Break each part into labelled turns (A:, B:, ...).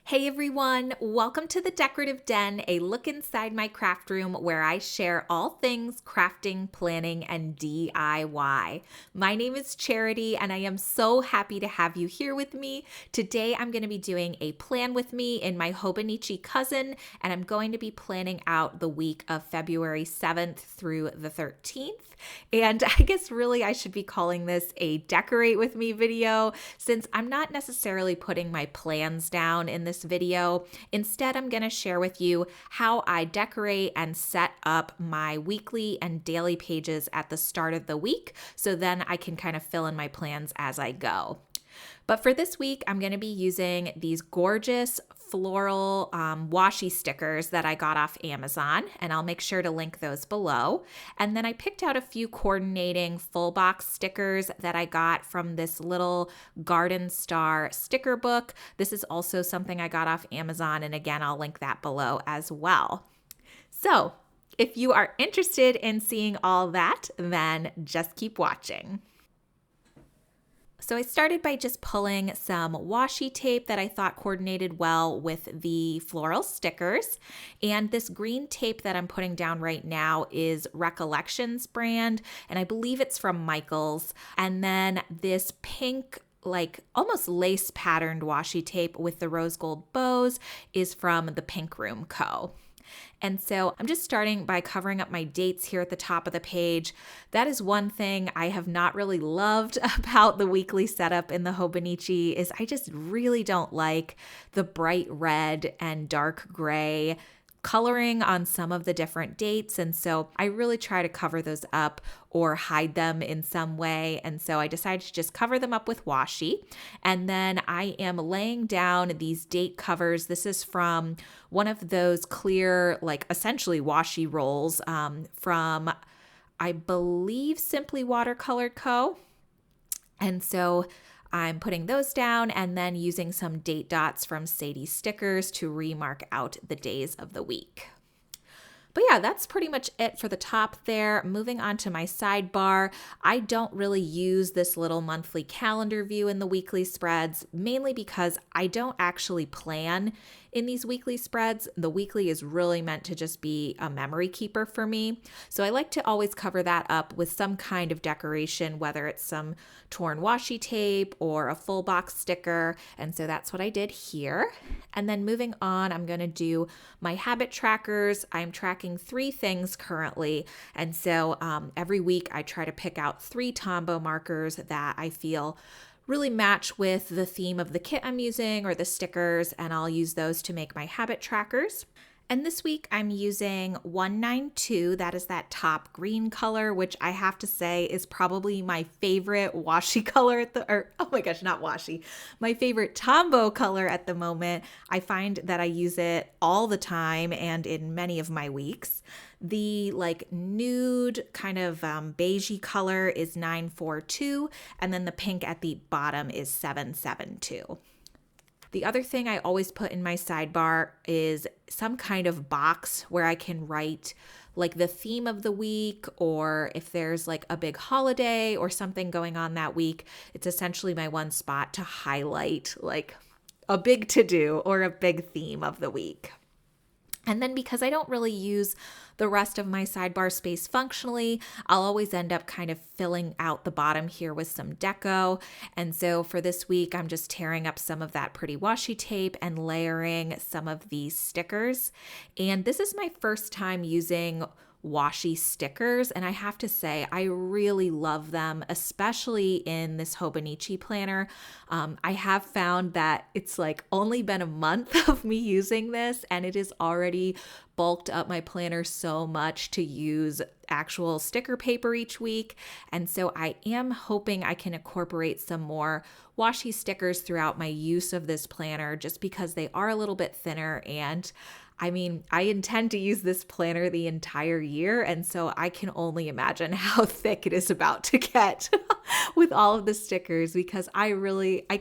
A: Hey everyone, welcome to the Decorative Den, a look inside my craft room where I share all things crafting, planning, and DIY. My name is Charity and I am so happy to have you here with me. Today I'm going to be doing a plan with me in my Hobonichi cousin, and I'm going to be planning out the week of February 7th through the 13th. And I guess really I should be calling this a decorate with me video since I'm not necessarily putting my plans down in this video. Instead, I'm going to share with you how I decorate and set up my weekly and daily pages at the start of the week, so then I can kind of fill in my plans as I go. But for this week, I'm going to be using these gorgeous floral washi stickers that I got off Amazon, and I'll make sure to link those below. And then I picked out a few coordinating full box stickers that I got from this little Garden Star sticker book. This is also something I got off Amazon, and again, I'll link that below as well. So if you are interested in seeing all that, then just keep watching. So I started by just pulling some washi tape that I thought coordinated well with the floral stickers. And this green tape that I'm putting down right now is Recollections brand, and I believe it's from Michaels. And then this pink, like almost lace patterned washi tape with the rose gold bows is from the Pink Room Co. And so I'm just starting by covering up my dates here at the top of the page. That is one thing I have not really loved about the weekly setup in the Hobonichi is I just really don't like the bright red and dark gray coloring on some of the different dates. And so I really try to cover those up or hide them in some way. And so I decided to just cover them up with washi. And then I am laying down these date covers. This is from one of those clear, like essentially washi rolls from, I believe, Simply Watercolored Co. And so I'm putting those down and then using some date dots from Sadie Stickers to remark out the days of the week. But yeah, that's pretty much it for the top there. Moving on to my sidebar, I don't really use this little monthly calendar view in the weekly spreads, mainly because I don't actually plan in these weekly spreads. The weekly is really meant to just be a memory keeper for me. So I like to always cover that up with some kind of decoration, whether it's some torn washi tape or a full box sticker. And so that's what I did here. And then moving on, I'm going to do my habit trackers. I'm tracking 3 things currently. And so every week I try to pick out 3 Tombow markers that I feel really match with the theme of the kit I'm using or the stickers, and I'll use those to make my habit trackers. And this week I'm using 192, that is that top green color, which I have to say is probably my favorite washi color my favorite Tombow color at the moment. I find that I use it all the time and in many of my weeks. The like nude kind of beigey color is 942, and then the pink at the bottom is 772. The other thing I always put in my sidebar is some kind of box where I can write like the theme of the week, or if there's like a big holiday or something going on that week, it's essentially my one spot to highlight like a big to-do or a big theme of the week. And then because I don't really use the rest of my sidebar space functionally, I'll always end up kind of filling out the bottom here with some deco. And so for this week, I'm just tearing up some of that pretty washi tape and layering some of these stickers. And this is my first time using washi stickers, and I have to say I really love them, especially in this Hobonichi planner. I have found that it's like only been a month of me using this, and it has already bulked up my planner so much to use actual sticker paper each week. And so I am hoping I can incorporate some more washi stickers throughout my use of this planner, just because they are a little bit thinner. And I mean, I intend to use this planner the entire year, and so I can only imagine how thick it is about to get with all of the stickers, because I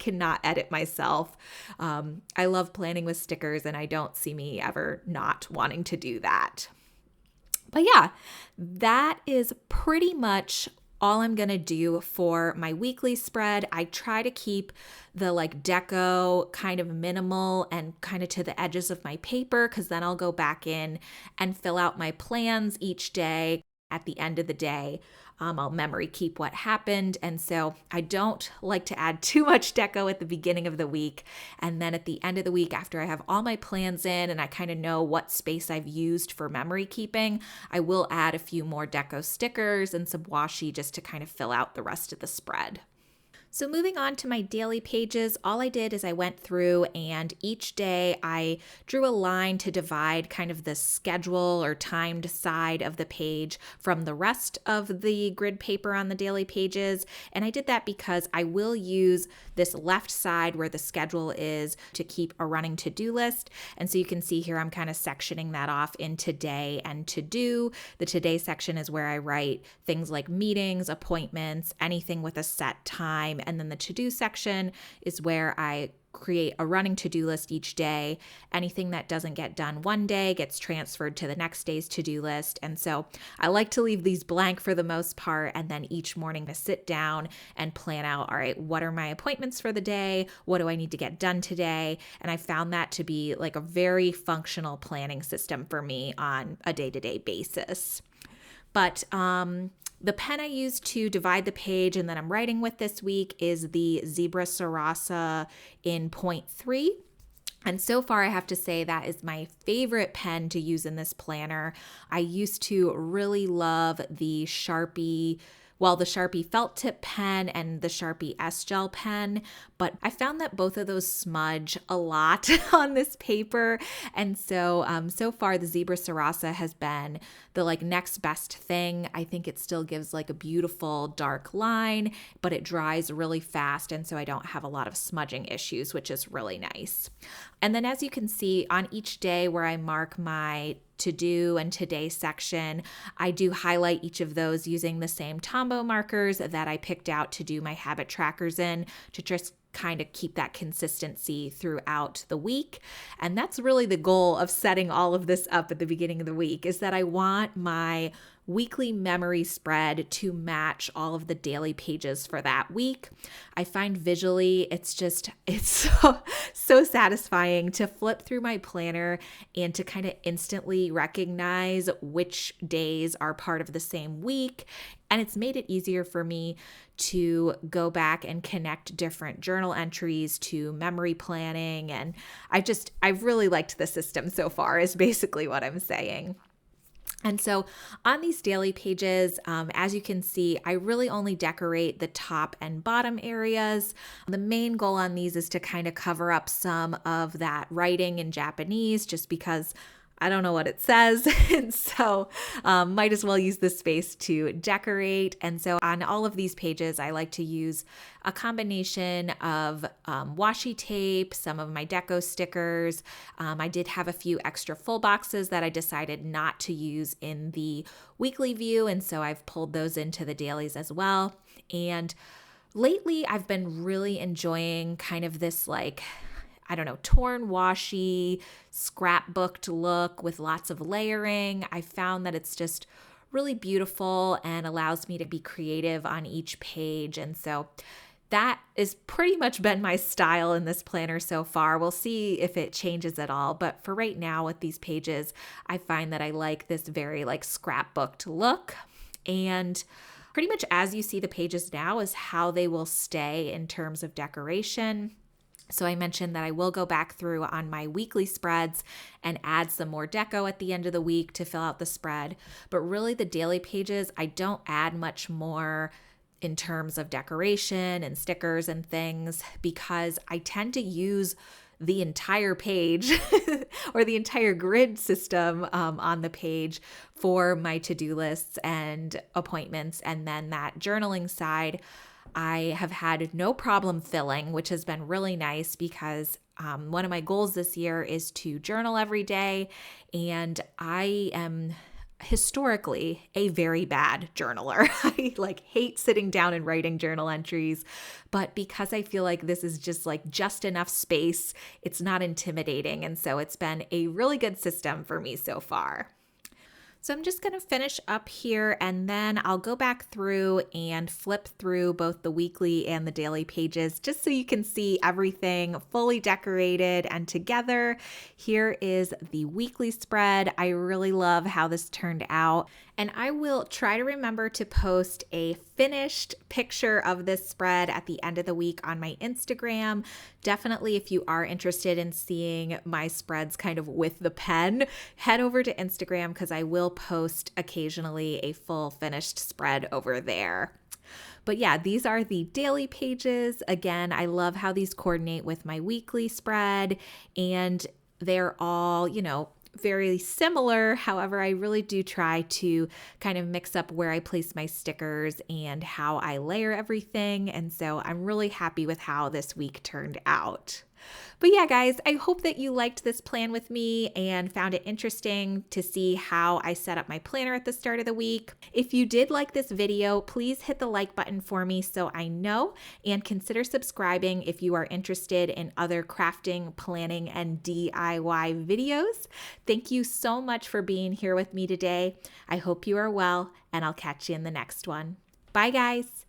A: cannot edit myself. I love planning with stickers, and I don't see me ever not wanting to do that. But yeah, that is pretty much all I'm going to do for my weekly spread. I try to keep the like deco kind of minimal and kind of to the edges of my paper, because then I'll go back in and fill out my plans each day. At the end of the day, I'll memory keep what happened. And so I don't like to add too much deco at the beginning of the week. And then at the end of the week, after I have all my plans in and I kind of know what space I've used for memory keeping, I will add a few more deco stickers and some washi just to kind of fill out the rest of the spread. So moving on to my daily pages, all I did is I went through and each day I drew a line to divide kind of the schedule or timed side of the page from the rest of the grid paper on the daily pages. And I did that because I will use this left side where the schedule is to keep a running to-do list. And so you can see here I'm kind of sectioning that off in today and to-do. The today section is where I write things like meetings, appointments, anything with a set time. And then the to-do section is where I create a running to-do list each day. Anything that doesn't get done one day gets transferred to the next day's to-do list. And so I like to leave these blank for the most part. And then each morning to sit down and plan out, all right, what are my appointments for the day? What do I need to get done today? And I found that to be like a very functional planning system for me on a day-to-day basis. But the pen I use to divide the page and that I'm writing with this week is the Zebra Sarasa in 0.3. And so far, I have to say that is my favorite pen to use in this planner. I used to really love the Sharpie felt tip pen and the Sharpie S-Gel pen, but I found that both of those smudge a lot on this paper. And so, so far the Zebra Sarasa has been the like next best thing. I think it still gives like a beautiful dark line, but it dries really fast. And so I don't have a lot of smudging issues, which is really nice. And then as you can see on each day where I mark my to do and today section, I do highlight each of those using the same Tombow markers that I picked out to do my habit trackers in, to just kind of keep that consistency throughout the week. And that's really the goal of setting all of this up at the beginning of the week, is that I want my weekly memory spread to match all of the daily pages for that week. I find visually it's so satisfying to flip through my planner and to kind of instantly recognize which days are part of the same week. And it's made it easier for me to go back and connect different journal entries to memory planning. And I've really liked the system so far, is basically what I'm saying. And so on these daily pages, as you can see, I really only decorate the top and bottom areas. The main goal on these is to kind of cover up some of that writing in Japanese, just because I don't know what it says. And so might as well use this space to decorate. And so on all of these pages, I like to use a combination of washi tape, some of my deco stickers. I did have a few extra full boxes that I decided not to use in the weekly view. And so I've pulled those into the dailies as well. And lately, I've been really enjoying kind of this torn washi, scrapbooked look with lots of layering. I found that it's just really beautiful and allows me to be creative on each page. And so that has pretty much been my style in this planner so far. We'll see if it changes at all. But for right now with these pages, I find that I like this very scrapbooked look. And pretty much as you see the pages now is how they will stay in terms of decoration. So I mentioned that I will go back through on my weekly spreads and add some more deco at the end of the week to fill out the spread. But really the daily pages, I don't add much more in terms of decoration and stickers and things, because I tend to use the entire page or the entire grid system on the page for my to-do lists and appointments. And then that journaling side, I have had no problem filling, which has been really nice, because one of my goals this year is to journal every day. And I am historically a very bad journaler. I hate sitting down and writing journal entries, but because I feel like this is just enough space, it's not intimidating. And so it's been a really good system for me so far. So I'm just going to finish up here and then I'll go back through and flip through both the weekly and the daily pages just so you can see everything fully decorated and together. Here is the weekly spread. I really love how this turned out. And I will try to remember to post a finished picture of this spread at the end of the week on my Instagram. Definitely, if you are interested in seeing my spreads kind of with the pen, head over to Instagram because I will post occasionally a full finished spread over there. But yeah, these are the daily pages. Again, I love how these coordinate with my weekly spread, and they're all, very similar. However, I really do try to kind of mix up where I place my stickers and how I layer everything. And so I'm really happy with how this week turned out. But yeah, guys, I hope that you liked this plan with me and found it interesting to see how I set up my planner at the start of the week. If you did like this video, please hit the like button for me so I know, and consider subscribing if you are interested in other crafting, planning, and DIY videos. Thank you so much for being here with me today. I hope you are well, and I'll catch you in the next one. Bye, guys.